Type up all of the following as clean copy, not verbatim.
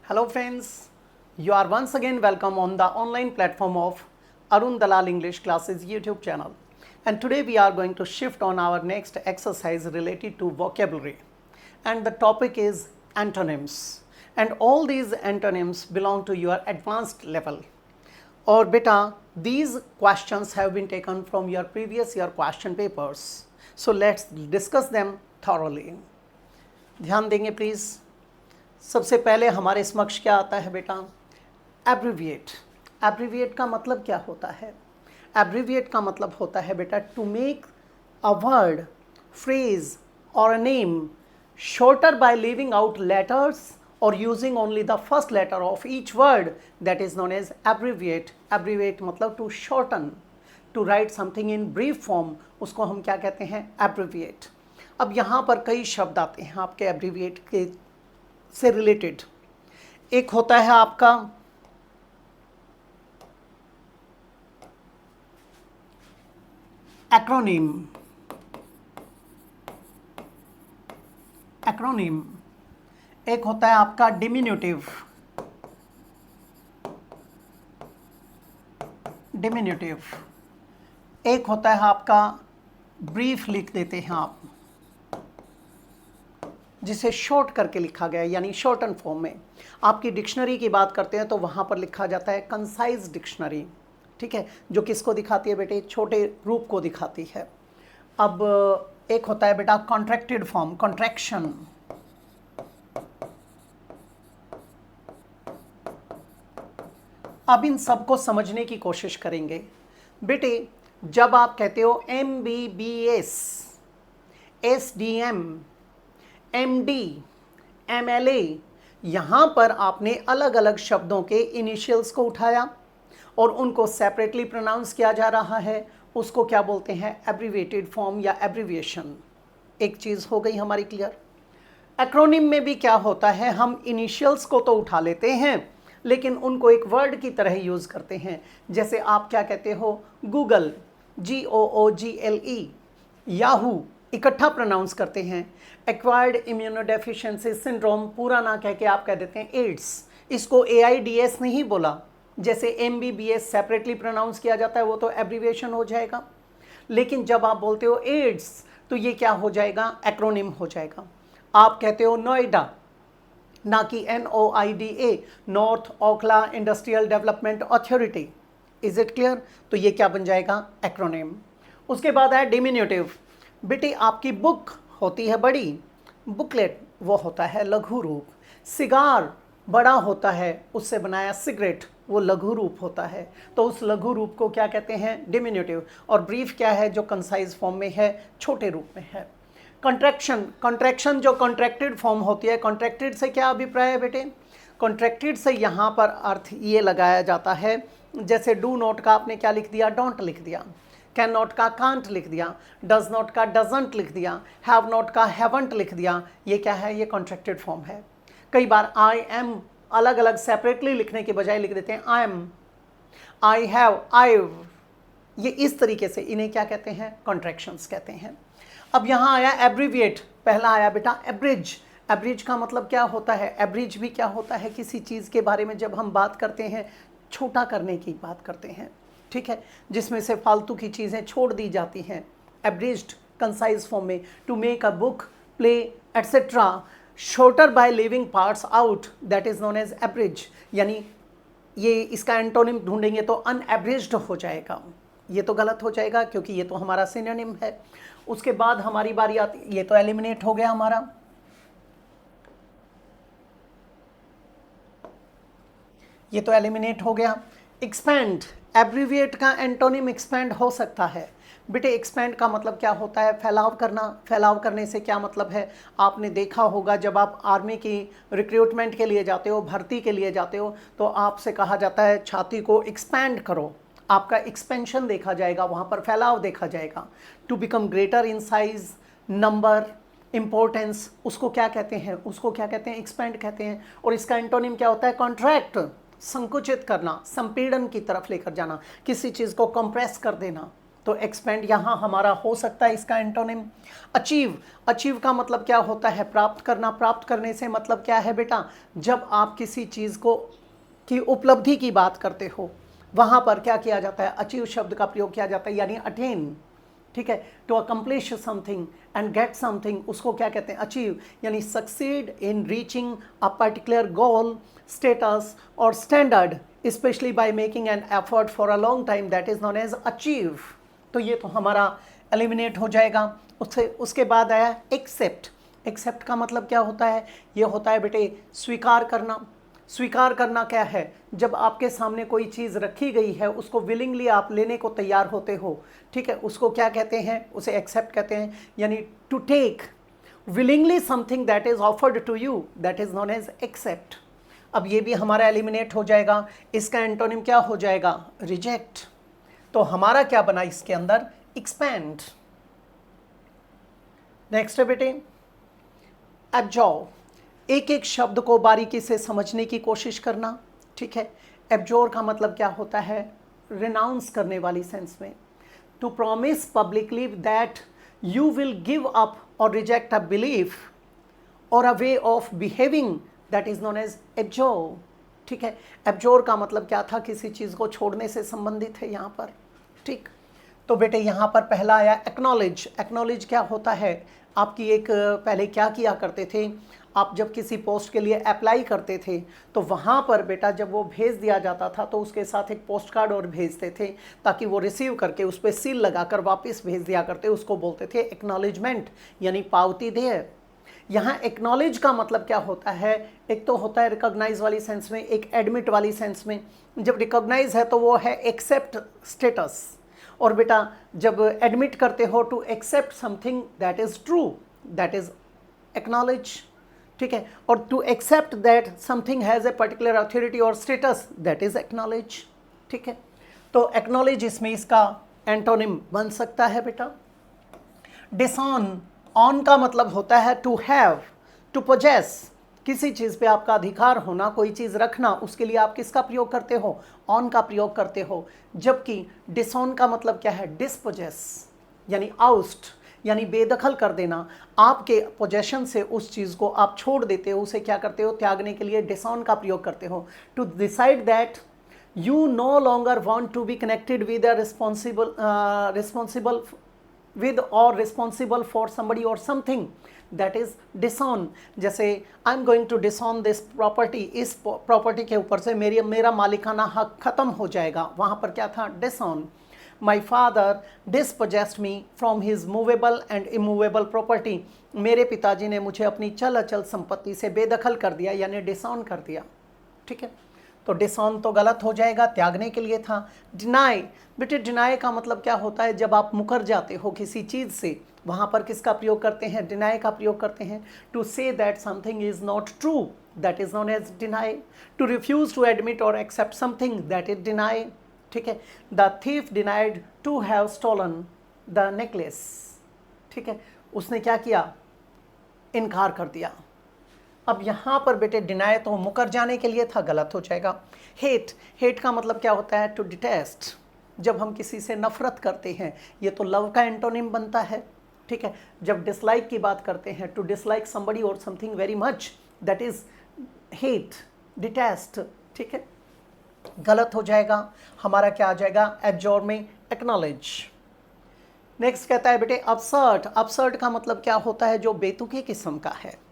Hello friends, you are once again welcome on the online platform of Arun Dalal English Classes YouTube channel. And today we are going to shift on our next exercise related to vocabulary. And the topic is antonyms. And all these antonyms belong to your advanced level. Or beta, these questions have been taken from your previous year question papers. So let's discuss them thoroughly. ध्यान देंगे please. सबसे पहले हमारे समक्ष क्या आता है बेटा? एब्रीविएट। एब्रीविएट का मतलब क्या होता है? एब्रीविएट का मतलब होता है बेटा to make a word, phrase और a name shorter by leaving out letters और using only the first letter of each word, that is known as abbreviate. Abbreviate मतलब to shorten, to write something in brief form, उसको हम क्या कहते हैं? Abbreviate. अब यहाँ पर कई शब्द आते हैं आपके एब्रीविएट के से रिलेटेड। एक होता है आपका एक्रोनिम। एक्रोनिम। एक होता है आपका डिमिन्यूटिव। डिमिन्यूटिव। एक होता है आपका ब्रीफ, लिख देते हैं आप, जिसे शॉर्ट करके लिखा गया है, यानी शॉर्टन फॉर्म में। आपकी डिक्शनरी की बात करते हैं तो वहाँ पर लिखा जाता है कंसाइज डिक्शनरी, ठीक है, जो किसको दिखाती है बेटे? छोटे रूप को दिखाती है। अब एक होता है बेटा कॉन्ट्रैक्टेड फॉर्म, कॉन्ट्रैक्शन। अब इन सबको समझने की कोशिश करेंगे बेटे। जब आप कहते हो MBBS, SDM, MD, MLA, यहाँ पर आपने अलग अलग शब्दों के इनिशियल्स को उठाया और उनको सेपरेटली प्रोनाउंस किया जा रहा है। उसको क्या बोलते हैं? एब्रीविएटेड फॉर्म या एब्रीविएशन। एक चीज़ हो गई हमारी क्लियर। एक्रोनिम में भी क्या होता है? हम इनिशियल्स को तो उठा लेते हैं लेकिन उनको एक वर्ड की तरह यूज़ करते हैं। जैसे आप क्या कहते हो? गूगल, GOOGLE, याहू, इकट्ठा प्रोनाउंस करते हैं। एक्वायर्ड इम्यूनोडेफिशिएंसी सिंड्रोम पूरा ना कह के आप कह देते हैं एड्स। इसको AIDS नहीं बोला। जैसे MBBS सेपरेटली प्रोनाउंस किया जाता है, वो तो एब्रीविएशन हो जाएगा। लेकिन जब आप बोलते हो एड्स तो ये क्या हो जाएगा? एक्रोनिम हो जाएगा। आप कहते हो नोएडा, ना कि NOIDA, north Okhla industrial development authority. Is it clear? तो ये क्या बन जाएगा? एक्रोनिम। उसके बाद है डिमिन्यूटिव। बेटी आपकी बुक होती है बड़ी, बुकलेट वो होता है लघु रूप। सिगार बड़ा होता है, उससे बनाया सिगरेट वो लघु रूप होता है। तो उस लघु रूप को क्या कहते हैं? डिमिन्यूटिव। और ब्रीफ क्या है? जो कंसाइज फॉर्म में है, छोटे रूप में है। कॉन्ट्रैक्शन। कॉन्ट्रैक्शन जो कॉन्ट्रैक्टेड फॉर्म होती है। कॉन्ट्रैक्टेड से क्या अभिप्राय है बेटे? कॉन्ट्रैक्टेड से यहाँ पर अर्थ ये लगाया जाता है, जैसे डू नॉट का आपने क्या लिख दिया? डोंट लिख दिया। कैन नॉट का कांट लिख दिया। डज नॉट का डजंट लिख दिया। हैव नॉट का हैवंट लिख दिया। ये क्या है? ये कॉन्ट्रैक्टेड फॉर्म है। कई बार आई एम अलग अलग सेपरेटली लिखने के बजाय लिख देते हैं I am, I have, I've. ये इस तरीके से इन्हें क्या कहते हैं? कॉन्ट्रैक्शंस कहते हैं। अब यहाँ आया एब्रीविएट। पहला आया बेटा एब्रिज। एब्रिज का मतलब क्या होता है? एब्रिज भी क्या होता है? किसी चीज़ के बारे में जब हम बात करते हैं, छोटा करने की बात करते हैं, ठीक है, जिसमें से फालतू की चीज़ें छोड़ दी जाती हैं। एब्रिज्ड कंसाइज फॉर्म में to make a book, play etcetera shorter by leaving parts out, that is known as abridge. यानी ये इसका एंटोनिम ढूंढेंगे तो अनएब्रिज्ड हो जाएगा। ये तो गलत हो जाएगा क्योंकि ये तो हमारा सिनोनिम है। उसके बाद हमारी बारी आती, ये तो एलिमिनेट हो गया हमारा। ये तो एलिमिनेट हो गया। एक्सपैंड। एब्रीविएट का एंटोनिम एक्सपैंड हो सकता है। बेटे एक्सपैंड का मतलब क्या होता है? फैलाव करना। फैलाव करने से क्या मतलब है? आपने देखा होगा जब आप आर्मी की रिक्रूटमेंट के लिए जाते हो, भर्ती के लिए जाते हो, तो आपसे कहा जाता है छाती को एक्सपैंड करो। आपका एक्सपेंशन देखा जाएगा, वहाँ पर फैलाव देखा जाएगा। To become greater in size, number, importance, उसको क्या कहते हैं? उसको क्या कहते हैं? एक्सपैंड कहते हैं। और इसका एंटोनिम क्या होता है? कॉन्ट्रैक्ट। संकुचित करना, संपीड़न की तरफ लेकर जाना, किसी चीज़ को कंप्रेस कर देना। तो एक्सपेंड यहाँ हमारा हो सकता है इसका एंटोनिम। अचीव, अचीव का मतलब क्या होता है? प्राप्त करना। प्राप्त करने से मतलब क्या है बेटा? जब आप किसी चीज़ को की उपलब्धि की बात करते हो, वहाँ पर क्या किया जाता है? अचीव शब्द का प्रयोग किया जाता है, यानी अटेन। ठीक है, to accomplish something and get something, उसको क्या कहते हैं? अचीव, यानी succeed in reaching a particular goal, status और standard, specially by making an effort for a long time, that is known as achieve. तो ये तो हमारा एलिमिनेट हो जाएगा। उसके बाद आया एक्सेप्ट। एक्सेप्ट का मतलब क्या होता है? ये होता है बेटे स्वीकार करना। स्वीकार करना क्या है? जब आपके सामने कोई चीज़ रखी गई है, उसको विलिंगली आप लेने को तैयार होते हो, ठीक है, उसको क्या कहते हैं? उसे एक्सेप्ट कहते हैं, यानी to take willingly something that is offered to you, that is known as accept. अब ये भी हमारा एलिमिनेट हो जाएगा। इसका एंटोनिम क्या हो जाएगा? रिजेक्ट। तो हमारा क्या बना इसके अंदर? एक्सपैंड। नेक्स्ट है बेटे एब्जॉर्ब। एक एक शब्द को बारीकी से समझने की कोशिश करना। ठीक है, एब्जॉर्ब का मतलब क्या होता है? रिनाउंस करने वाली सेंस में। To promise publicly that you will give up और रिजेक्ट अ बिलीफ और a way of behaving, that is known as abjure. ठीक है, एब्जॉर्ब का मतलब क्या था? किसी चीज़ को छोड़ने से संबंधित है यहाँ पर। ठीक, तो बेटे यहाँ पर पहला आया एक्नॉलेज। एक्नॉलेज क्या होता है? आपकी एक पहले क्या किया करते थे, आप जब किसी पोस्ट के लिए अप्लाई करते थे तो वहाँ पर बेटा जब वो भेज दिया जाता था तो उसके साथ एक पोस्ट कार्ड और भेजते थे, ताकि वो रिसीव करके उस पर सील लगाकर वापस भेज दिया करते। उसको बोलते थे एक्नॉलेजमेंट, यानी पावती देय। यहाँ एक्नॉलेज का मतलब क्या होता है? एक तो होता है रिकॉग्नाइज वाली सेंस में, एक एडमिट वाली सेंस में। जब रिकॉग्नाइज है तो वो है एक्सेप्ट स्टेटस, और बेटा जब एडमिट करते हो to accept something that is true, that is acknowledge. ठीक है, और to accept that something has a particular authority और स्टेटस, दैट इज एक्नॉलेज। ठीक है, तो एक्नॉलेज इसमें इसका एंटोनिम बन सकता है बेटा डिसऑन। ऑन का मतलब होता है टू हैव, टू पोजेस, किसी चीज़ पे आपका अधिकार होना, कोई चीज़ रखना, उसके लिए आप किसका प्रयोग करते हो? ऑन का प्रयोग करते हो। जबकि डिसऑन का मतलब क्या है? डिस्पोजेस, यानी आउस्ट, यानी बेदखल कर देना। आपके पोजेशन से उस चीज़ को आप छोड़ देते हो, उसे क्या करते हो? त्यागने के लिए डिसऑन का प्रयोग करते हो। To decide that you no longer want to be connected with a responsible with or responsible for somebody or something, that is disown। जैसे I am going to disown this property, इस प्रॉपर्टी के ऊपर से मेरा मालिकाना हक खत्म हो जाएगा, वहाँ पर क्या था? Disown. My father dispossessed me from his movable and immovable property, मेरे पिताजी ने मुझे अपनी चल अचल संपत्ति से बेदखल कर दिया, यानी डिसऑन कर दिया। ठीक है, तो डिसऑन तो गलत हो जाएगा, त्यागने के लिए था। डिनाई, बेटे डिनाई का मतलब क्या होता है? जब आप मुकर जाते हो किसी चीज़ से, वहाँ पर किसका प्रयोग करते हैं? डिनाई का प्रयोग करते हैं। To say that something is not true, that is known as deny. To refuse to admit और accept something, that is deny. ठीक है, the thief denied to have stolen the necklace. ठीक है, उसने क्या किया? इनकार कर दिया। अब यहाँ पर बेटे डिनाई तो मुकर जाने के लिए था, गलत हो जाएगा। हेट, हेट का मतलब क्या होता है? टू डिटेस्ट, जब हम किसी से नफरत करते हैं, ये तो लव का एंटोनिम बनता है। ठीक है, जब डिसलाइक की बात करते हैं, टू डिसलाइक समबडी और something very much, that is hate, detest. ठीक है, गलत हो जाएगा। हमारा क्या आ जाएगा? एब्जॉर्ब में एक्नॉलेज। नेक्स्ट कहता है बेटे अपसर्ट। अपसर्ट का मतलब क्या होता है? जो बेतुकी किस्म का है,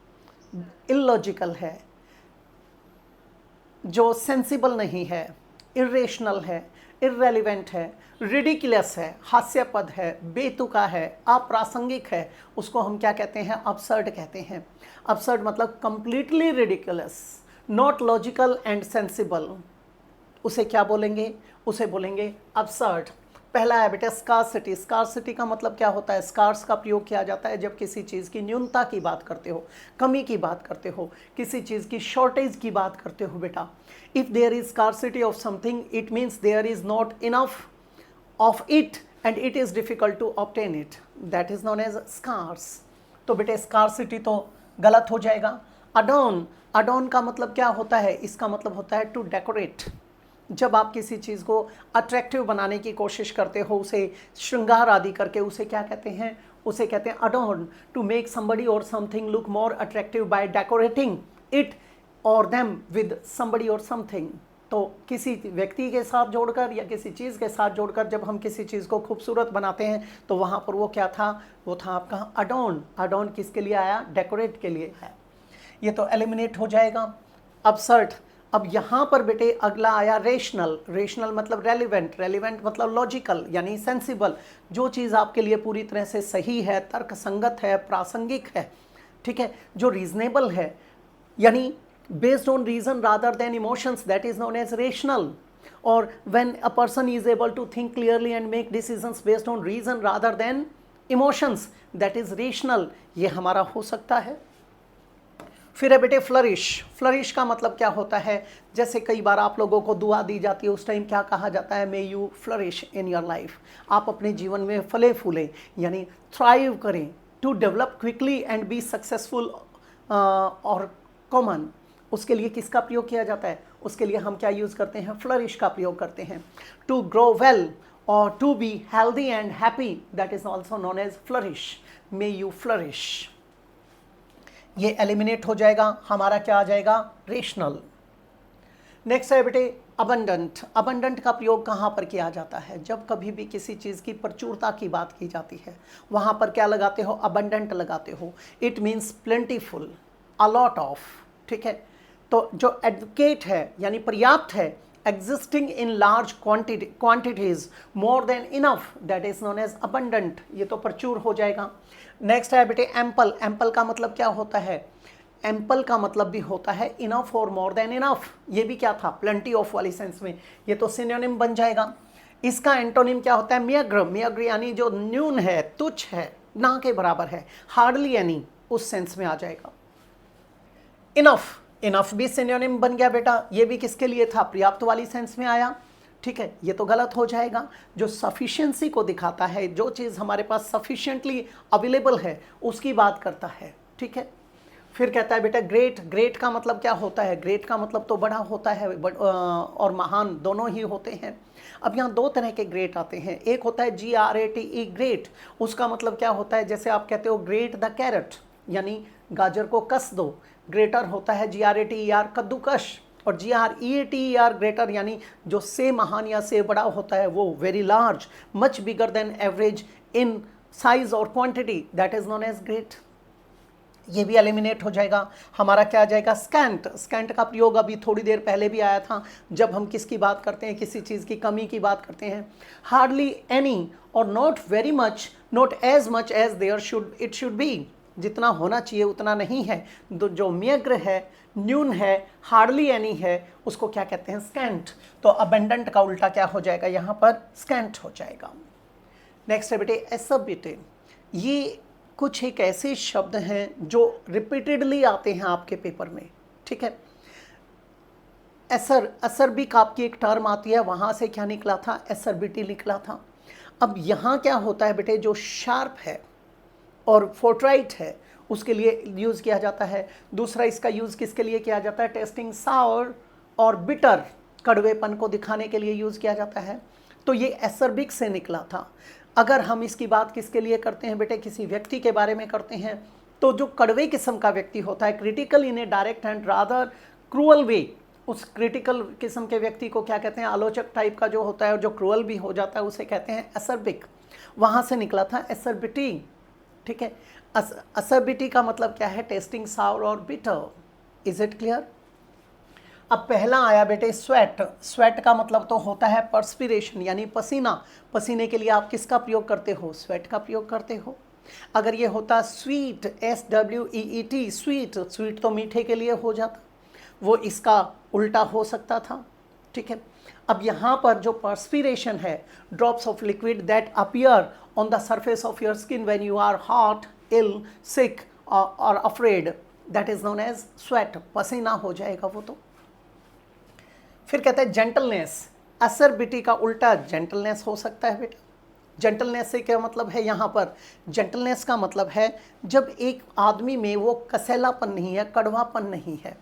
इलॉजिकल है, जो सेंसिबल नहीं है, इरेशनल है, इररेलेवेंट है, रिडिकुलस है, हास्यास्पद है, बेतुका है, अप्रासंगिक है, उसको हम क्या कहते हैं? अपसर्ड कहते हैं। अपसर्ड मतलब completely ridiculous, not logical and sensible, उसे क्या बोलेंगे? उसे बोलेंगे अपसर्ड। पहला है बेटा स्कार्सिटी। स्कार्सिटी का मतलब क्या होता है? स्कार्स का प्रयोग किया जाता है जब किसी चीज़ की न्यूनता की बात करते हो, कमी की बात करते हो, किसी चीज़ की शॉर्टेज की बात करते हो बेटा। If there is scarcity of something, it means there is not enough of it and it is difficult to obtain it, that is known as scarce. तो बेटे स्कार्सिटी तो गलत हो जाएगा। अडॉन, अडॉन का मतलब क्या होता है? इसका मतलब होता है टू डेकोरेट, जब आप किसी चीज़ को अट्रैक्टिव बनाने की कोशिश करते हो, उसे श्रृंगार आदि करके, उसे क्या कहते हैं, उसे कहते हैं अडॉर्न। टू मेक समबडी और something look more attractive by decorating it और देम विद समबडी और समथिंग। तो किसी व्यक्ति के साथ जोड़कर या किसी चीज़ के साथ जोड़कर जब हम किसी चीज़ को खूबसूरत बनाते हैं तो वहाँ पर वो क्या था, वो था आपका अडॉर्न। अडॉर्न किसके लिए आया, डेकोरेट के लिए है। ये तो एलिमिनेट हो जाएगा। अबसर्ड। अब यहाँ पर बेटे अगला आया रेशनल। रेशनल मतलब रेलिवेंट, रेलिवेंट मतलब लॉजिकल यानी सेंसिबल। जो चीज़ आपके लिए पूरी तरह से सही है, तर्कसंगत है, प्रासंगिक है, ठीक है, जो रीजनेबल है, यानी based on reason rather than emotions, that is known as rational. Or when a person is able to think clearly and make decisions based on reason rather than emotions, that is rational. ये हमारा हो सकता है। फिर है बेटे flourish. Flourish का मतलब क्या होता है, जैसे कई बार आप लोगों को दुआ दी जाती है, उस टाइम क्या कहा जाता है, may you flourish in your life. आप अपने जीवन में फले फूलें यानी थ्राइव करें, to develop quickly and be successful और कॉमन। उसके लिए किसका प्रयोग किया जाता है, उसके लिए हम क्या यूज़ करते हैं, फ्लरिश का प्रयोग करते हैं। टू ग्रो वेल और to be healthy and happy, that is also known as flourish. May you flourish. ये एलिमिनेट हो जाएगा, हमारा क्या आ जाएगा, रेशनल। नेक्स्ट है बेटे अबंडेंट। अबंडेंट का प्रयोग कहाँ पर किया जाता है, जब कभी भी किसी चीज़ की प्रचुरता की बात की जाती है वहाँ पर क्या लगाते हो, अबंडेंट लगाते हो। It means plentiful, a lot of, ठीक है। तो जो एडुकेट है यानी पर्याप्त है, existing in large quantities, more than enough, that is known as abundant. ये तो प्रचुर हो जाएगा। नेक्स्ट है बेटे एम्पल। एम्पल का मतलब क्या होता है, एम्पल का मतलब भी होता है इनफ और मोर देन इनफ। ये भी क्या था, प्लेंटी ऑफ वाली सेंस में, ये तो सिनोनिम बन जाएगा। इसका एंटोनिम क्या होता है, मियग्र। मियग्र यानी जो न्यून है, तुच्छ है, ना के बराबर है, हार्डली एनी, उस सेंस में आ जाएगा। इनफ, इनफ भी सिनोनिम बन गया बेटा, ये भी किसके लिए था, पर्याप्त वाली सेंस में आया, ठीक है। ये तो गलत हो जाएगा। जो सफिशिएंसी को दिखाता है, जो चीज़ हमारे पास सफिशिएंटली अवेलेबल है उसकी बात करता है, ठीक है। फिर कहता है बेटा ग्रेट। ग्रेट का मतलब क्या होता है, ग्रेट का मतलब तो बड़ा होता है और महान दोनों ही होते हैं। अब यहाँ दो तरह के ग्रेट आते हैं। एक होता है GRATE, ग्रेट। उसका मतलब क्या होता है, जैसे आप कहते हो ग्रेट द कैरेट यानी गाजर को कस दो। ग्रेटर होता है GRATER, कद्दूकश। और GREATER, ग्रेटर यानी जो से महान या से बड़ा होता है, वो very large, much bigger than average in size और quantity, that is known as great. ये भी एलिमिनेट हो जाएगा। हमारा क्या आ जाएगा, स्कैंट। स्कैंट का प्रयोग अभी थोड़ी देर पहले भी आया था, जब हम किसकी बात करते हैं, किसी चीज़ की कमी की बात करते हैं। हार्डली एनी और not very much, not as much as there it should be. जितना होना चाहिए उतना नहीं है। जो म्यग्र है, न्यून है, हार्डली एनी है, उसको क्या कहते हैं, स्कैंट। तो अबेंडेंट का उल्टा क्या हो जाएगा, यहाँ पर स्कैंट हो जाएगा। नेक्स्ट है बेटे एसबिटे। ये कुछ एक ऐसे शब्द हैं जो रिपीटेडली आते हैं आपके पेपर में, ठीक है। असरबिक आपकी एक टर्म आती है, वहाँ से क्या निकला था, एसरबिटी निकला था। अब यहाँ क्या होता है बेटे, जो शार्प है और फोर्ट्राइट है उसके लिए यूज़ किया जाता है। दूसरा इसका यूज़ किसके लिए किया जाता है, टेस्टिंग सावर और बिटर, कड़वेपन को दिखाने के लिए यूज़ किया जाता है। तो ये एसरबिक से निकला था। अगर हम इसकी बात किसके लिए करते हैं बेटे, किसी व्यक्ति के बारे में करते हैं, तो जो कड़वे किस्म का व्यक्ति होता है, critical in a direct and rather cruel way, उस क्रिटिकल किस्म के व्यक्ति को क्या कहते हैं, आलोचक टाइप का जो होता है और जो क्रूअल भी हो जाता है, उसे कहते हैं एसरबिक। वहाँ से निकला था एसरबिटी, ठीक है। एसरबिटी का मतलब क्या है, टेस्टिंग सावर और बिटर। Is it clear. अब पहला आया बेटे स्वेट। स्वेट का मतलब तो होता है पर्स्पिरेशन यानी पसीना। पसीने के लिए आप किसका प्रयोग करते हो, स्वेट का प्रयोग करते हो। अगर ये होता स्वीट, SWEET, स्वीट, स्वीट तो मीठे के लिए हो जाता, वो इसका उल्टा हो सकता था, ठीक है। अब यहाँ पर जो पर्स्पिरेशन है, drops of liquid that appear on the surface of your skin when you are hot, ill, sick और afraid, that is known as sweat. पसीना हो जाएगा वो तो। फिर कहते हैं जेंटलनेस। एसरबिटी का उल्टा जेंटलनेस हो सकता है बेटा। जेंटलनेस से क्या मतलब है, यहाँ पर जेंटलनेस का मतलब है जब एक आदमी में वो कसैलापन नहीं है, कड़वापन नहीं है,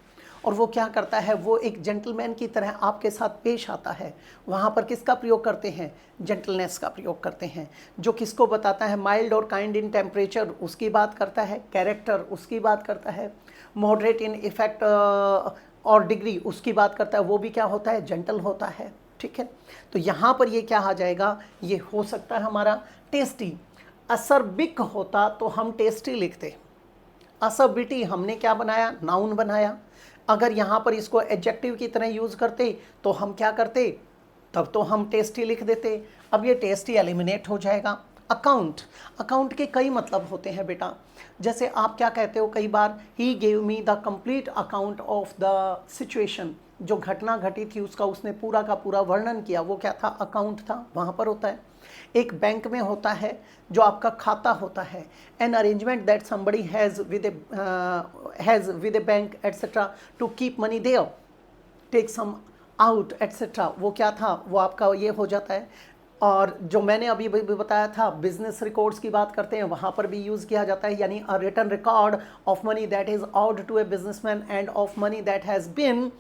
और वो क्या करता है, वो एक जेंटलमैन की तरह आपके साथ पेश आता है। वहाँ पर किसका प्रयोग करते हैं, जेंटलनेस का प्रयोग करते हैं। जो किसको बताता है, माइल्ड और काइंड इन टेम्परेचर उसकी बात करता है, कैरेक्टर उसकी बात करता है, मॉडरेट इन इफेक्ट और डिग्री उसकी बात करता है, वो भी क्या होता है, जेंटल होता है। ठीक है, तो यहाँ पर ये क्या आ जाएगा, ये हो सकता है हमारा टेस्टी। असरबिक होता तो हम टेस्टी लिखते, असबिटी हमने क्या बनाया, नाउन बनाया। अगर यहाँ पर इसको एडजेक्टिव की तरह यूज़ करते तो हम क्या करते, तब तो हम टेस्टी लिख देते। अब ये टेस्टी एलिमिनेट हो जाएगा। अकाउंट, अकाउंट के कई मतलब होते हैं बेटा। जैसे आप क्या कहते हो कई बार, he gave me the complete account of the situation, जो घटना घटी थी उसका उसने पूरा का पूरा वर्णन किया, वो क्या था, अकाउंट था, वहाँ पर होता है। एक बैंक में होता है जो आपका खाता होता है, an arrangement that somebody has with a bank etcetera to keep money there, take some out etcetera, वो क्या था, वो आपका ये हो जाता है। और जो मैंने अभी भी बताया था, बिजनेस रिकॉर्ड्स की बात करते हैं, वहाँ पर भी यूज़ किया जाता है, यानी a written record of money that is owed to a businessman and of money that has been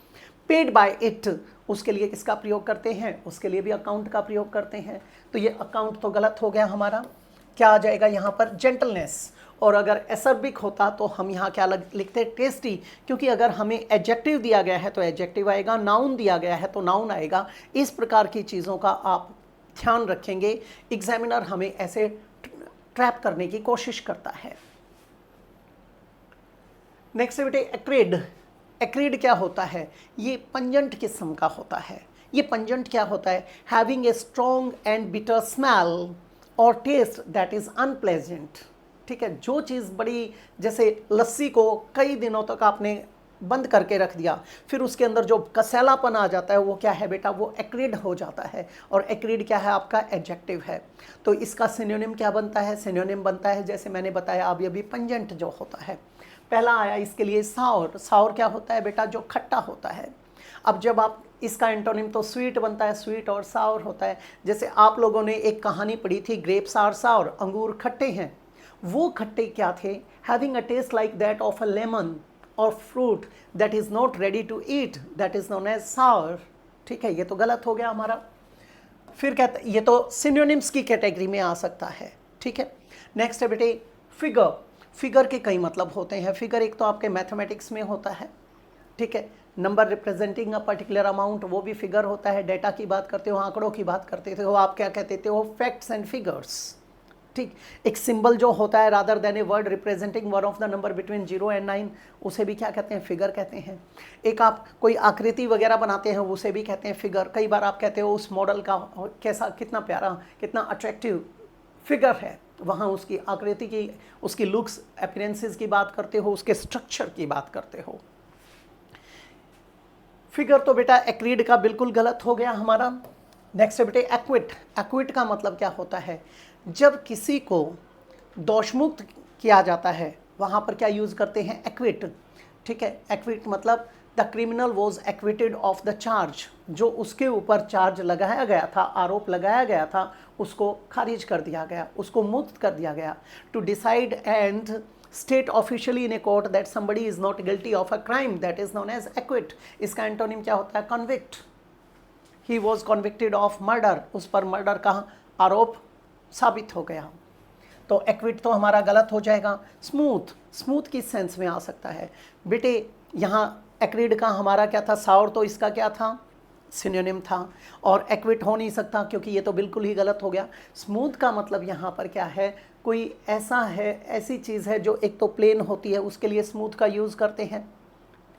paid by it, उसके लिए किसका प्रयोग करते हैं, उसके लिए भी अकाउंट का प्रयोग करते हैं। तो ये अकाउंट तो गलत हो गया हमारा, क्या आ जाएगा यहाँ पर, जेंटलनेस। और अगर एसर्बिक होता तो हम यहाँ क्या लिखते, टेस्टी, क्योंकि अगर हमें एडजेक्टिव दिया गया है तो एडजेक्टिव आएगा, नाउन दिया गया है तो नाउन आएगा। इस प्रकार की चीज़ों का आप ध्यान रखेंगे, एग्जामिनर हमें ऐसे ट्रैप करने की कोशिश करता है। नेक्स्ट बेटे एक्रिड। एक्रिड क्या होता है, ये पंजेंट किस्म का होता है। ये पंजेंट क्या होता है, having a strong and bitter smell और टेस्ट दैट इज अनप्लेजेंट। ठीक है, जो चीज़ बड़ी, जैसे लस्सी को कई दिनों तक आपने बंद करके रख दिया, फिर उसके अंदर जो कसैलापन आ जाता है वो क्या है बेटा, वो एक्रिड हो जाता है। और एक्रिड क्या है, आपका एडजेक्टिव है। तो इसका सिनोनिम क्या बनता है, सिनोनिम बनता है जैसे मैंने बताया अभी पंजेंट जो होता है। पहला आया इसके लिए साउर। साउर क्या होता है बेटा, जो खट्टा होता है। अब जब आप इसका एंटोनिम तो स्वीट बनता है, स्वीट और साउर होता है। जैसे आप लोगों ने एक कहानी पढ़ी थी, ग्रेप्स आर साउर, अंगूर खट्टे हैं। वो खट्टे क्या थे, having a taste like that of a lemon और fruit that is not ready to eat, that is known as sour. ठीक है, ये तो गलत हो गया हमारा। फिर कहते, ये तो सिनोनिम्स की कैटेगरी में आ सकता है। ठीक है, नेक्स्ट है बेटे फिगर। फिगर के कई मतलब होते हैं। फिगर एक तो आपके मैथमेटिक्स में होता है, ठीक है, number representing a particular amount, वो भी फिगर होता है। डेटा की बात करते हो, आंकड़ों की बात करते हो, आप क्या कहते थे, वो फैक्ट्स एंड फिगर्स। ठीक, एक सिंबल जो होता है rather than a word representing one of the number between 0 and 9, उसे भी क्या कहते हैं, फिगर कहते हैं। एक आप कोई आकृति वगैरह बनाते हैं, उसे भी कहते हैं फिगर। कई बार आप कहते हो उस मॉडल का कैसा, कितना प्यारा, कितना अट्रैक्टिव फिगर है, वहाँ उसकी आकृति की, उसकी लुक्स अपीयरेंसेस की बात करते हो, उसके स्ट्रक्चर की बात करते हो। फिगर तो बेटा एक्रीड का बिल्कुल गलत हो गया हमारा। नेक्स्ट है बेटे एक्विट। एक्विट का मतलब क्या होता है, जब किसी को दोषमुक्त किया जाता है वहाँ पर क्या यूज़ करते हैं, एक्विट। ठीक है, एक्विट मतलब the criminal was acquitted of the charge, जो उसके ऊपर चार्ज लगाया गया था, आरोप लगाया गया था, उसको खारिज कर दिया गया, उसको मुक्त कर दिया गया। To decide and state officially in a court that somebody is not guilty of a crime, that is known as acquit. इसका एंटोनिम क्या होता है, convict. He was convicted of murder, उस पर मर्डर का आरोप साबित हो गया। तो एक्विट तो हमारा गलत हो जाएगा। स्मूथ, स्मूथ किस सेंस में आ सकता है बेटे, यहाँ एक्रिड का हमारा क्या था, साउर, तो इसका क्या था, सिनोनिम था। और एक्विट हो नहीं सकता क्योंकि ये तो बिल्कुल ही गलत हो गया। स्मूथ का मतलब यहाँ पर क्या है, कोई ऐसा है, ऐसी चीज़ है जो एक तो प्लेन होती है, उसके लिए स्मूथ का यूज़ करते हैं।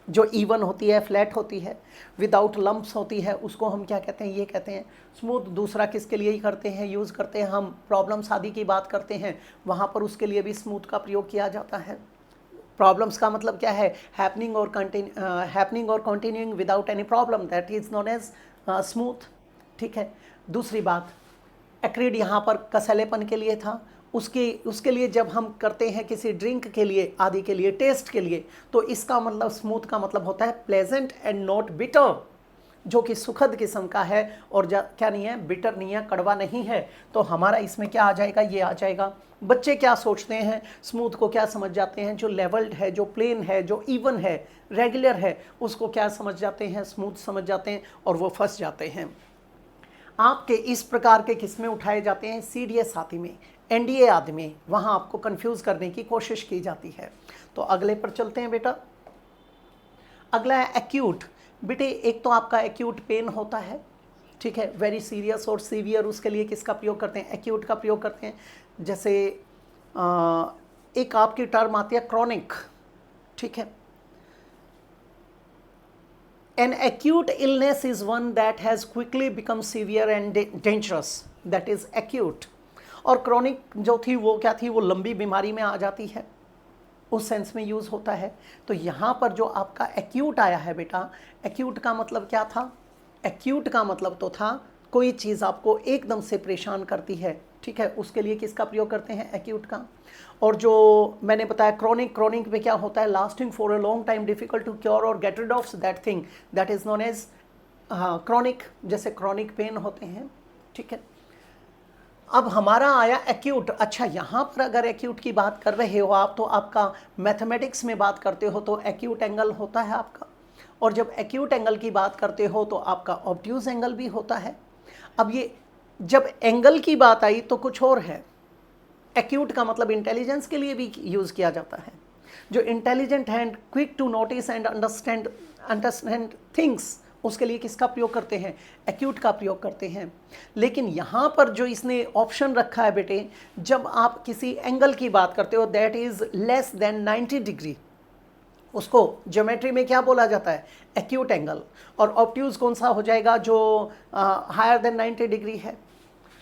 जो इवन होती है, फ्लैट होती है, विदाउट लम्प्स होती है, उसको हम क्या कहते हैं, ये कहते हैं स्मूथ। दूसरा किसके लिए ही करते हैं, यूज़ करते हैं, हम प्रॉब्लम्स आदि की बात करते हैं, वहाँ पर उसके लिए भी स्मूथ का प्रयोग किया जाता है। प्रॉब्लम्स का मतलब क्या है, हैपनिंग और continuing without any problem, that is known as smooth. ठीक है, दूसरी बात, एक्रिड यहाँ पर कसैलेपन के लिए था। उसके लिए जब हम करते हैं किसी ड्रिंक के लिए, आदि के लिए, टेस्ट के लिए, तो इसका मतलब स्मूथ का मतलब होता है प्लेजेंट एंड नॉट बिटर। जो कि सुखद किस्म का है और क्या नहीं है, बिटर नहीं है, कड़वा नहीं है। तो हमारा इसमें क्या आ जाएगा, ये आ जाएगा। बच्चे क्या सोचते हैं, स्मूथ को क्या समझ जाते हैं, जो लेवल्ड है, जो प्लेन है, जो इवन है, रेगुलर है, उसको क्या समझ जाते हैं, स्मूथ समझ जाते हैं और वो फंस जाते हैं। आपके इस प्रकार के किस्में उठाए जाते हैं CDS आदि में, NDA आदि में, वहाँ आपको कंफ्यूज करने की कोशिश की जाती है। तो अगले पर चलते हैं बेटा। अगला है एक्यूट। बेटे एक तो आपका एक्यूट पेन होता है, ठीक है, वेरी सीरियस और सीवियर, उसके लिए किसका प्रयोग करते हैं, एक्यूट का प्रयोग करते हैं। जैसे एक आपकी टर्म आती है क्रॉनिक, ठीक है। An acute illness is one that has quickly become severe and dangerous, that is acute। और क्रॉनिक जो थी वो क्या थी, वो लंबी बीमारी में आ जाती है, उस सेंस में यूज़ होता है। तो यहाँ पर जो आपका एक्यूट आया है बेटा, एक्यूट का मतलब क्या था, एक्यूट का मतलब तो था कोई चीज़ आपको एकदम से परेशान करती है, ठीक है, उसके लिए किसका प्रयोग करते हैं, एक्यूट का। और जो मैंने बताया क्रॉनिक, क्रॉनिक में क्या होता है, lasting for a long time, difficult to cure और get rid of that thing, that is known as chronic, जैसे क्रॉनिक पेन होते हैं, ठीक है। अब हमारा आया एक्यूट। अच्छा, यहाँ पर अगर एक्यूट की बात कर रहे हो आप, तो आपका मैथमेटिक्स में बात करते हो तो एक्यूट एंगल होता है आपका, और जब एक्यूट एंगल की बात करते हो तो आपका ऑब्ट्यूज एंगल भी होता है। अब ये जब एंगल की बात आई तो कुछ और है, एक्यूट का मतलब इंटेलिजेंस के लिए भी यूज़ किया जाता है। जो इंटेलिजेंट है, quick to notice and understand things, उसके लिए किसका प्रयोग करते हैं, एक्यूट का प्रयोग करते हैं। लेकिन यहाँ पर जो इसने ऑप्शन रखा है बेटे, जब आप किसी एंगल की बात करते हो that is less than 90 degree, उसको ज्योमेट्री में क्या बोला जाता है, एक्यूट एंगल। और ऑब्ट्यूज कौन सा हो जाएगा, जो हायर देन 90 डिग्री है।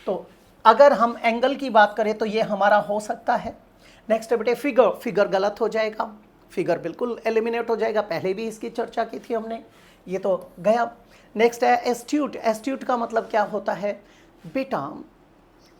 तो अगर हम एंगल की बात करें तो ये हमारा हो सकता है। नेक्स्ट बेटे फिगर, फिगर गलत हो जाएगा, फिगर बिल्कुल एलिमिनेट हो जाएगा, पहले भी इसकी चर्चा की थी हमने, ये तो गया। नेक्स्ट है एस्ट्यूट। एस्ट्यूट का मतलब क्या होता है बेटा,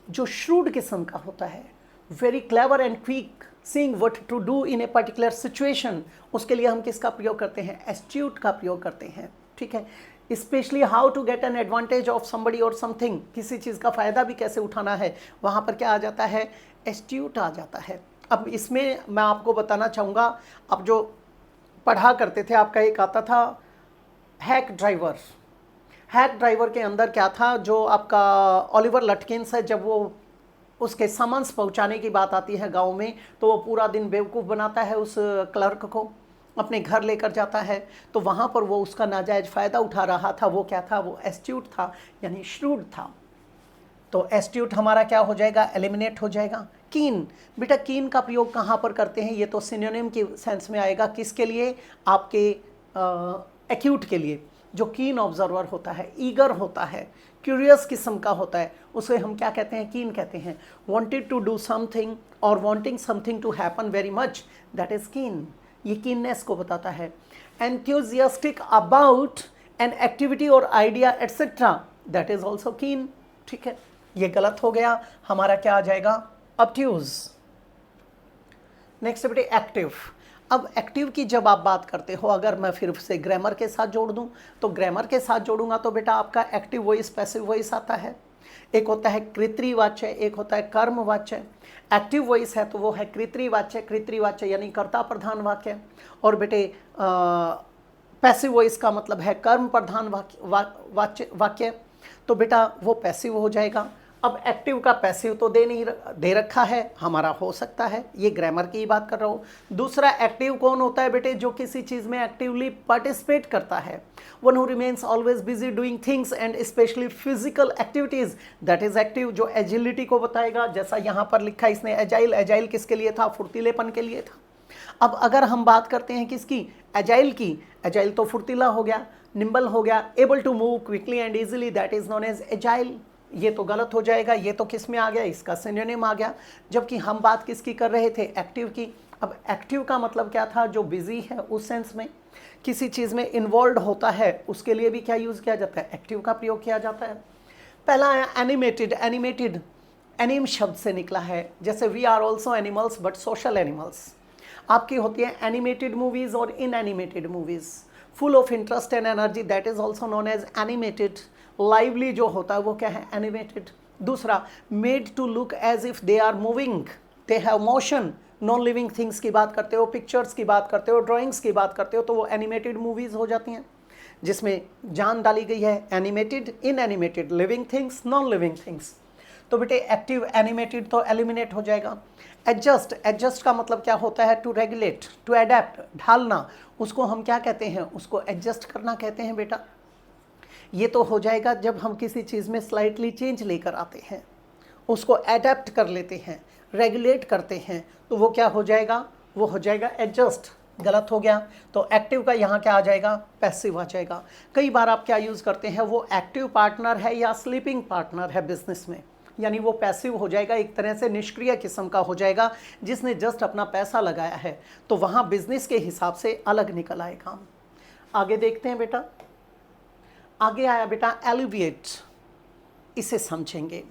जो श्रूड किस्म का होता है, very clever and quick, seeing what to do in a particular situation, उसके लिए हम किसका प्रयोग करते हैं, एस्ट्यूट का प्रयोग करते हैं, ठीक है। Specially how to get an advantage of somebody और समथिंग, किसी चीज़ का फ़ायदा भी कैसे उठाना है, वहाँ पर क्या आ जाता है, एस्ट्यूट आ जाता है। अब इसमें मैं आपको बताना चाहूँगा, अब जो पढ़ा करते थे आपका एक आता था हैक ड्राइवर। हैक ड्राइवर के अंदर क्या था, जो आपका ओलिवर लटकिंस है, जब वो उसके समन्स पहुंचाने की बात आती है गांव में, तो वो पूरा दिन बेवकूफ़ बनाता है उस क्लर्क को, अपने घर लेकर जाता है। तो वहाँ पर वो उसका नाजायज़ फ़ायदा उठा रहा था, वो क्या था, वो एस्ट्यूट था, यानी श्रूड था। तो एस्ट्यूट हमारा क्या हो जाएगा, एलिमिनेट हो जाएगा। कीन, बेटा कीन का प्रयोग कहाँ पर करते हैं, ये तो सिनोनिम के सेंस में आएगा, किसके लिए, आपके एक्यूट के लिए। जो कीन ऑब्जर्वर होता है, ईगर होता है, क्यूरियस किस्म का होता है, उसे हम क्या कहते हैं, कीन कहते हैं। वांटेड टू डू समथिंग और wanting something to happen very much, that is keen, ये कीननेस को बताता है। एंथुजियास्टिक अबाउट एन एक्टिविटी और idea etcetera, that is also keen, ठीक है। ये गलत हो गया, हमारा क्या आ जाएगा, ऑब्ट्यूज। नेक्स्ट बेटे एक्टिव। अब एक्टिव की जब आप बात करते हो, अगर मैं फिर से ग्रामर के साथ जोड़ दूं, तो ग्रामर के साथ जोड़ूंगा तो बेटा आपका एक्टिव वॉइस, पैसिव वॉइस आता है। एक होता है कृतवाच्य, एक होता है कर्मवाच्य। एक्टिव वॉइस है तो वो है कृतवाच्य, कृतवाच्य यानी कर्ता प्रधान वाक्य। और बेटे पैसिव वॉइस का मतलब है कर्म प्रधान वाक्य, तो बेटा वो पैसिव हो जाएगा। अब एक्टिव का पैसिव तो दे रखा है, हमारा हो सकता है, ये ग्रामर की ही बात कर रहा हूँ। दूसरा एक्टिव कौन होता है बेटे, जो किसी चीज़ में एक्टिवली पार्टिसिपेट करता है, one who remains always busy doing things and specially physical activities, that is active, जो एजिलिटी को बताएगा। जैसा यहाँ पर लिखा है इसने एजाइल, एजाइल किसके लिए था, फुर्तीलेपन के लिए था। अब अगर हम बात करते हैं किसकी, एजाइल की, एजाइल तो फुर्तीला हो गया, निम्बल हो गया, able to move quickly and easily, that is known as agile. ये तो गलत हो जाएगा, ये तो किस में आ गया, इसका सिनोनिम आ गया। जबकि हम बात किसकी कर रहे थे, एक्टिव की। अब एक्टिव का मतलब क्या था, जो बिजी है, उस सेंस में किसी चीज़ में इन्वॉल्व होता है, उसके लिए भी क्या यूज़ किया जाता है, एक्टिव का प्रयोग किया जाता है। पहला है एनिमेटेड। एनिमेटेड एनिम शब्द से निकला है, जैसे we are also animals but social animals. आपकी होती है एनिमेटेड मूवीज़ और inanimated movies. Full of interest and energy, that is also known as animated. Lively जो होता है वो क्या है, एनिमेटेड। दूसरा, made to look as if they are moving, they have motion. Non living things की बात करते हो, पिक्चर्स की बात करते हो, ड्राइंग्स की बात करते हो, तो वो एनिमेटेड मूवीज हो जाती हैं जिसमें जान डाली गई है। Animated, inanimated, living things, non living things. तो बेटे एक्टिव एनिमेटेड तो एलिमिनेट हो जाएगा। एडजस्ट, एडजस्ट का मतलब क्या होता है, टू रेगुलेट, टू अडेप्ट, ढालना, उसको हम क्या कहते हैं, उसको एडजस्ट करना कहते हैं बेटा। ये तो हो जाएगा जब हम किसी चीज़ में स्लाइटली चेंज लेकर आते हैं, उसको एडेप्ट कर लेते हैं, रेगुलेट करते हैं, तो वो क्या हो जाएगा, वो हो जाएगा एडजस्ट। गलत हो गया, तो एक्टिव का यहाँ क्या आ जाएगा, पैसिव आ जाएगा। कई बार आप क्या यूज़ करते हैं, वो एक्टिव पार्टनर है या स्लीपिंग पार्टनर है बिजनेस में, यानी वो पैसिव हो जाएगा, एक तरह से निष्क्रिय किस्म का हो जाएगा, जिसने जस्ट अपना पैसा लगाया है, तो वहाँ बिजनेस के हिसाब से अलग निकल आए काम। आगे देखते हैं बेटा, आगे आया बेटा एलिविएट, इसे समझेंगे।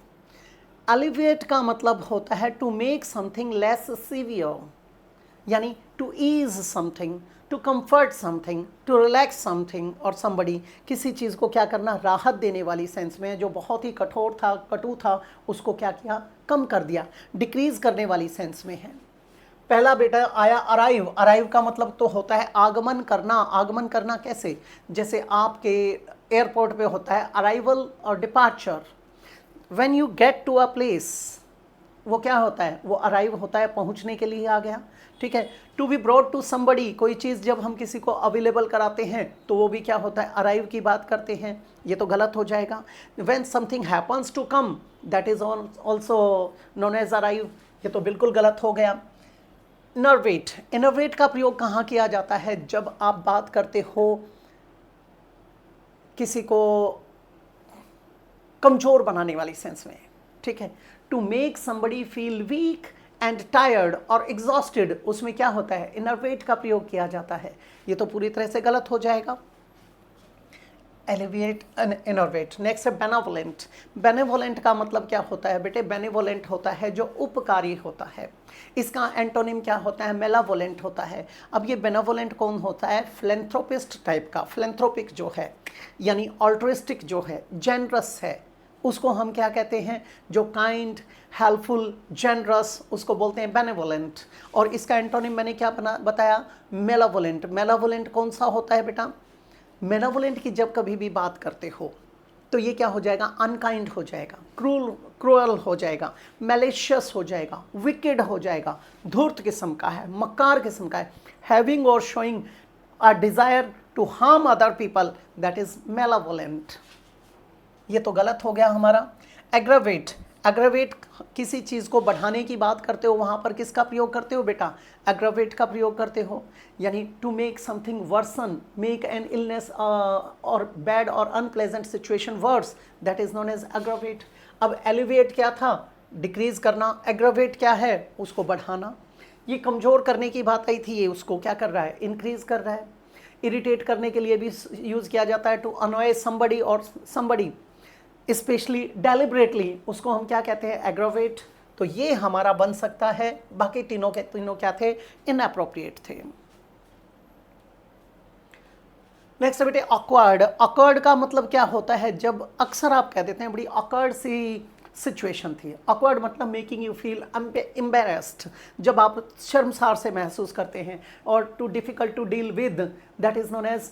एलिविएट का मतलब होता है to make something less severe, यानी to ease something, to comfort something, to relax something और समबडी। किसी चीज़ को क्या करना, राहत देने वाली सेंस में, जो बहुत ही कठोर था, कटु था, उसको क्या किया, कम कर दिया, डिक्रीज करने वाली सेंस में है। पहला बेटा आया अराइव। अराइव का मतलब तो होता है आगमन करना। आगमन करना कैसे, जैसे आपके एयरपोर्ट पे होता है अराइवल और departure. When you get to a place, वो क्या होता है, वो अराइव होता है, पहुंचने के लिए आ गया, ठीक है। To be brought to somebody, कोई चीज़ जब हम किसी को अवेलेबल कराते हैं तो वो भी क्या होता है, अराइव की बात करते हैं, ये तो गलत हो जाएगा। When something happens to come, that is also known as arrive, ये तो बिल्कुल गलत हो गया। इनर्वेट, इनर्वेट का प्रयोग कहाँ किया जाता है, जब आप बात करते हो किसी को कमजोर बनाने वाली सेंस में, ठीक है। To make somebody feel weak and tired और एग्जॉस्टेड, उसमें क्या होता है, इनर्वेट का प्रयोग किया जाता है, ये तो पूरी तरह से गलत हो जाएगा। Alleviate, innervate. नेक्स्ट है बेनेवोलेंट। बेनेवोलेंट का मतलब क्या होता है बेटे, बेनेवोलेंट होता है जो उपकारी होता है। इसका एंटोनिम क्या होता है, मेलावोलेंट होता है। अब ये बेनेवोलेंट कौन होता है, फिलेंथ्रोपिस्ट टाइप का। फिलेंथ्रोपिक जो है यानी ऑल्ट्रिस्टिक जो है, जेनरस है, उसको हम क्या कहते हैं, जो काइंड, हेल्पफुल, जेनरस, उसको बोलते हैं बेनेवोलेंट। और इसका एंटोनिम मैंने क्या बताया, मेलावोलेंट। मेलावोलेंट कौन सा होता है बेटा, मेलावोलेंट की जब कभी भी बात करते हो तो ये क्या हो जाएगा, अनकाइंड हो जाएगा, क्रूअल हो जाएगा, मैलिशियस हो जाएगा, विकेड हो जाएगा, धूर्त किस्म का है, मक्कार किस्म का है। हैविंग और showing a desire to harm other people, that is malevolent. ये तो गलत हो गया हमारा। एग्रावेट, एग्रावेट किसी चीज़ को बढ़ाने की बात करते हो, वहाँ पर किसका प्रयोग करते हो बेटा, एग्रावेट का प्रयोग करते हो, यानी to make something worsen, make an illness और बैड और unpleasant situation worse, that is known as aggravate. अब एलिवेट क्या था, डिक्रीज करना, एग्रावेट क्या है, उसको बढ़ाना। ये कमज़ोर करने की बात आई थी, ये उसको क्या कर रहा है, इंक्रीज कर रहा है। इरिटेट करने के लिए भी यूज़ किया जाता है, टू अनॉय समबडी और समबडी स्पेशली डेलिबरेटली, उसको हम क्या कहते हैं, एग्रावेट। तो ये हमारा बन सकता है। बाकी तीनों के तीनों क्या थे, इनअप्रोप्रिएट थे। नेक्स्ट बेटे ऑकवर्ड। ऑकवर्ड का मतलब क्या होता है, जब अक्सर आप कह देते हैं बड़ी ऑकवर्ड सी सिचुएशन थी। ऑकवर्ड मतलब मेकिंग यू फील एम्बेरेस्ड, जब आप शर्मसार से महसूस करते हैं, और to difficult to deal with, that is known as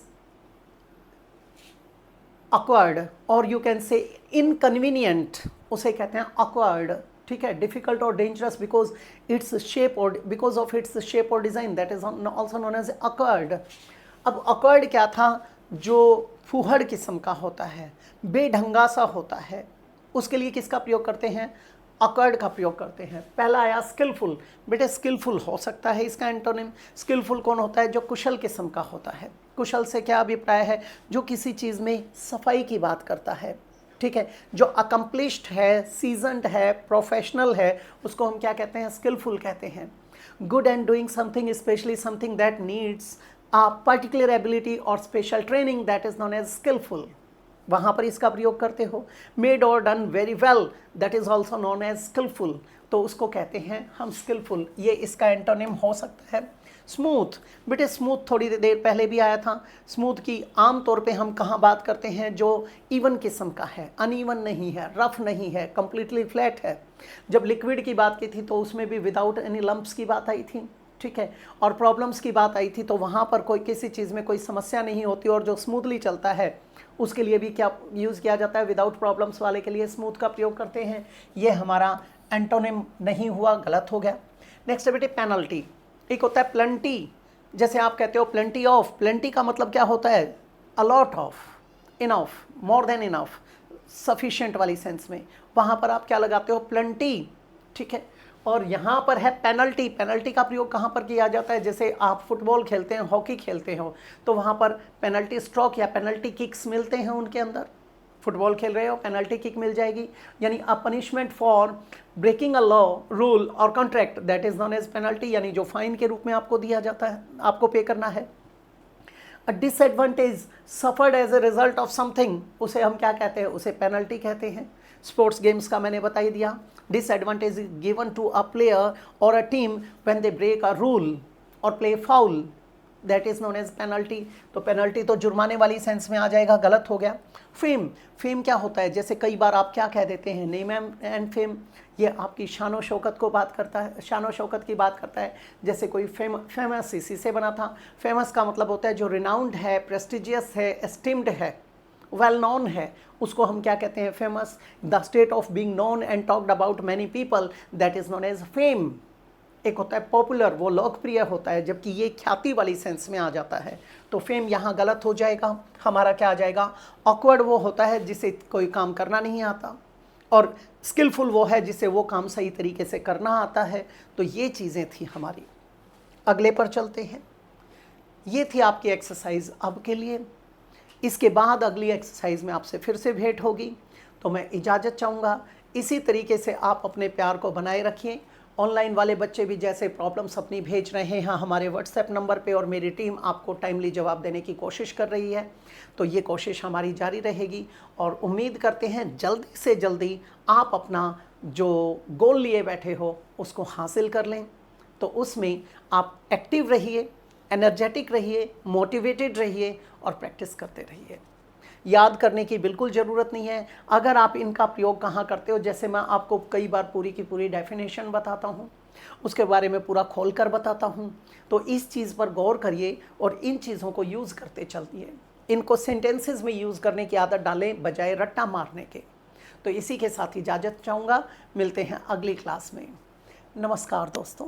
awkward, और यू कैन से इनकन्वीनियंट, उसे कहते हैं awkward, ठीक है। डिफिकल्ट और डेंजरस बिकॉज इट्स शेप और बिकॉज ऑफ इट्स शेप और design, that is also known as awkward। अब awkward क्या था, जो फूहड़ किस्म का होता है, बेढंगा सा होता है, उसके लिए किसका प्रयोग करते हैं, awkward का प्रयोग करते हैं। पहला आया स्किलफुल। बेटे स्किलफुल हो सकता है इसका एंटोनिम। स्किलफुल कौन होता है, जो कुशल किस्म का होता है। कुशल से क्या अभिप्राय है, जो किसी चीज़ में सफाई की बात करता है, ठीक है। जो अकम्प्लिश्ड है, सीजनड है, प्रोफेशनल है, उसको हम क्या कहते हैं, स्किलफुल कहते हैं। Good and doing something, specially something that needs a particular ability और special training, that is known as skillful, वहाँ पर इसका प्रयोग करते हो। मेड और done very well, that is also known as skillful, तो उसको कहते हैं हम स्किलफुल। ये इसका एंटोनिम हो सकता है। स्मूथ, बेटे स्मूथ थोड़ी देर पहले भी आया था। स्मूथ की आम तौर पे हम कहाँ बात करते हैं, जो इवन किस्म का है, अनइवन नहीं है, रफ नहीं है, कंप्लीटली फ्लैट है। जब लिक्विड की बात की थी तो उसमें भी विदाउट एनी लंप्स की बात आई थी, ठीक है। और प्रॉब्लम्स की बात आई थी तो वहाँ पर कोई किसी चीज़ में कोई समस्या नहीं होती, और जो स्मूथली चलता है उसके लिए भी क्या यूज़ किया जाता है, विदाउट प्रॉब्लम्स वाले के लिए स्मूथ का प्रयोग करते हैं। ये हमारा एंटोनिम नहीं हुआ, गलत हो गया। नेक्स्ट है बेटे पेनल्टी। एक होता है प्लेंटी, जैसे आप कहते हो प्लेंटी ऑफ, प्लेंटी का मतलब क्या होता है, a lot of, enough, more than enough, sufficient वाली सेंस में, वहाँ पर आप क्या लगाते हो, प्लेंटी, ठीक है। और यहाँ पर है पेनल्टी। पेनल्टी का प्रयोग कहाँ पर किया जाता है, जैसे आप फुटबॉल खेलते हैं, हॉकी खेलते हो, तो वहाँ पर पेनल्टी स्ट्रोक या पेनल्टी किक्स मिलते हैं उनके अंदर। फुटबॉल खेल रहे हो, पेनल्टी किक मिल जाएगी, यानी a punishment for breaking a law, rule और contract, that is known as penalty, यानी जो फाइन के रूप में आपको दिया जाता है, आपको पे करना है। A disadvantage suffered as a result of something, उसे हम क्या कहते हैं, उसे पेनल्टी कहते हैं। स्पोर्ट्स गेम्स का मैंने बता ही दिया। Disadvantage given to a player और a team when they break a rule और play foul, that is known as penalty. तो पेनल्टी तो जुर्माने वाली सेंस में आ जाएगा, गलत हो गया। फेम, फेम क्या होता है, जैसे कई बार आप क्या कह देते हैं, नेम एंड फेम, ये आपकी शान और शौकत को बात करता है, शान और शौकत की बात करता है। जैसे कोई फेमस इसी से बना था। फेमस का मतलब होता है जो रिनाउंड है, प्रेस्टिजियस है, एस्टीम्ड है, वेल नोन है, उसको हम क्या कहते हैं, famous. The state of being known and talked about many people, that is known as fame. एक होता है पॉपुलर, वो लोकप्रिय होता है, जबकि ये ख्याति वाली सेंस में आ जाता है। तो फेम यहाँ गलत हो जाएगा, हमारा क्या आ जाएगा, ऑकवर्ड वो होता है जिसे कोई काम करना नहीं आता, और स्किलफुल वो है जिसे वो काम सही तरीके से करना आता है। तो ये चीज़ें थी हमारी। अगले पर चलते हैं। ये थी आपकी एक्सरसाइज अब के लिए। इसके बाद अगली एक्सरसाइज में आपसे फिर से भेंट होगी, तो मैं इजाज़त चाहूँगा। इसी तरीके से आप अपने प्यार को बनाए रखिए। ऑनलाइन वाले बच्चे भी जैसे प्रॉब्लम्स अपनी भेज रहे हैं हमारे व्हाट्सएप नंबर पे, और मेरी टीम आपको टाइमली जवाब देने की कोशिश कर रही है, तो ये कोशिश हमारी जारी रहेगी। और उम्मीद करते हैं जल्दी से जल्दी आप अपना जो गोल लिए बैठे हो उसको हासिल कर लें। तो उसमें आप एक्टिव रहिए, एनर्जेटिक रहिए, मोटिवेटेड रहिए और प्रैक्टिस करते रहिए। याद करने की बिल्कुल ज़रूरत नहीं है। अगर आप इनका प्रयोग कहाँ करते हो, जैसे मैं आपको कई बार पूरी की पूरी डेफिनेशन बताता हूँ, उसके बारे में पूरा खोल कर बताता हूँ, तो इस चीज़ पर गौर करिए और इन चीज़ों को यूज़ करते चलिए। इनको सेंटेंसेस में यूज़ करने की आदत डालें बजाय रट्टा मारने के। तो इसी के साथ इजाज़त चाहूँगा, मिलते हैं अगली क्लास में। नमस्कार दोस्तों।